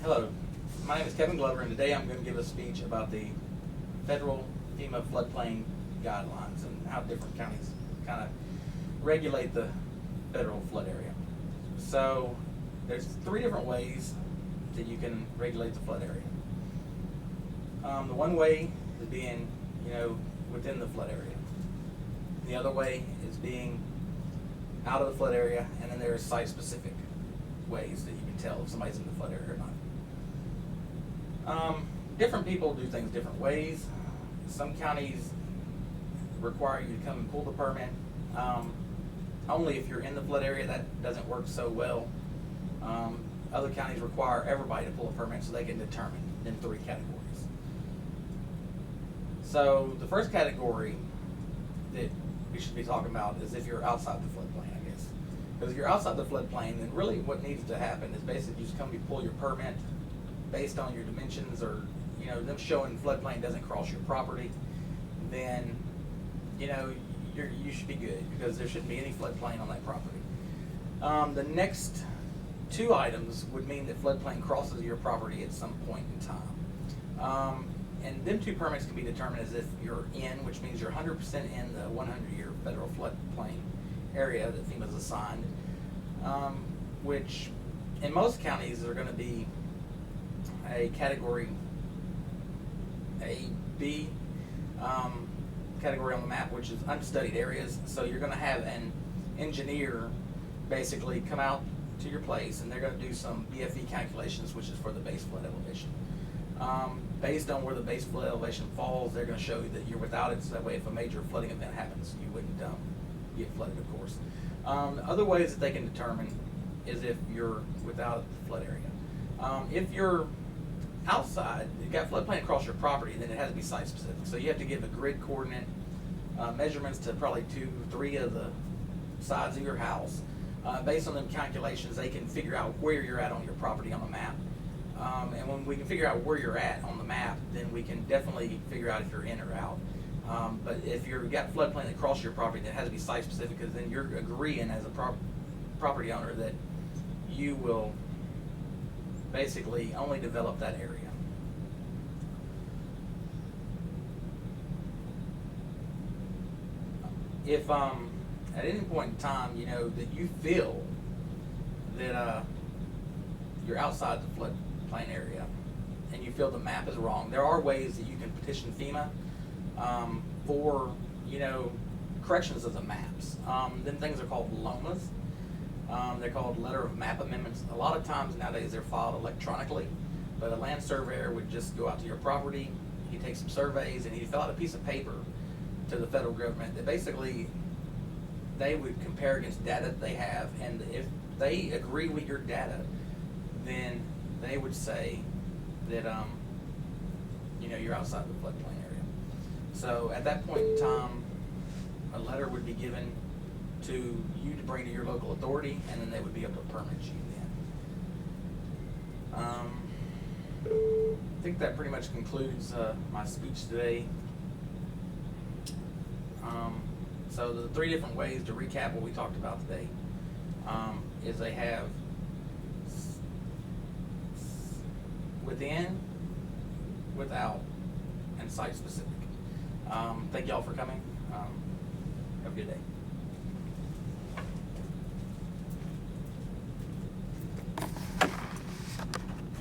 Hello, my name is Kevin Glover, and today I'm going to give a speech about the federal FEMA floodplain guidelines and how different counties kind of regulate the federal flood area. So there's three different ways that you can regulate the flood area. The one way is being, within the flood area. The other way is being out of the flood area, and then there's site-specific ways that you can tell if somebody's in the flood area or not. Different people do things different ways. Some counties require you to come and pull the permit. Only if you're in the flood area. That doesn't work so well. Other counties require everybody to pull a permit so they can determine in three categories. So the first category that we should be talking about is if you're outside the floodplain, I guess. Because if you're outside the floodplain, then really what needs to happen is basically you just come and pull your permit based on your dimensions, or them showing floodplain doesn't cross your property. Then you should be good, because there shouldn't be any floodplain on that property. The next two items would mean that floodplain crosses your property at some point in time. And them two permits can be determined as if you're in, which means you're 100% in the 100-year federal floodplain area that FEMA's assigned, which in most counties are going to be a category A, B category on the map, which is unstudied areas. So you're going to have an engineer basically come out to your place, and they're going to do some BFE calculations, which is for the base flood elevation. Based on where the base flood elevation falls, they're going to show you that you're without it, so that way if a major flooding event happens, you wouldn't get flooded, of course. Other ways that they can determine is if you're without the flood area. If you're outside, you've got floodplain across your property, then it has to be site specific. So you have to give a grid coordinate measurements to probably 2-3 of the sides of your house. Based on them calculations, they can figure out where you're at on your property on a map. And when we can figure out where you're at on the map, then we can definitely figure out if you're in or out. But if you've got floodplain across your property, then it has to be site specific, because then you're agreeing as a property owner that you will basically only develop that area. If at any point in time, that you feel that you're outside the floodplain area and you feel the map is wrong, there are ways that you can petition FEMA for corrections of the maps. Then things are called LOMAs. They're called letter of map amendments. A lot of times nowadays they're filed electronically, but a land surveyor would just go out to your property, he'd take some surveys, and he'd fill out a piece of paper to the federal government that basically they would compare against data that they have, and if they agree with your data, then they would say that you're outside the floodplain area. So at that point in time, a letter would be given to you to bring to your local authority, and then they would be able to permit you then. I think that pretty much concludes my speech today. So the three different ways, to recap what we talked about today, is they have within, without, and site specific. Thank y'all for coming. Have a good day.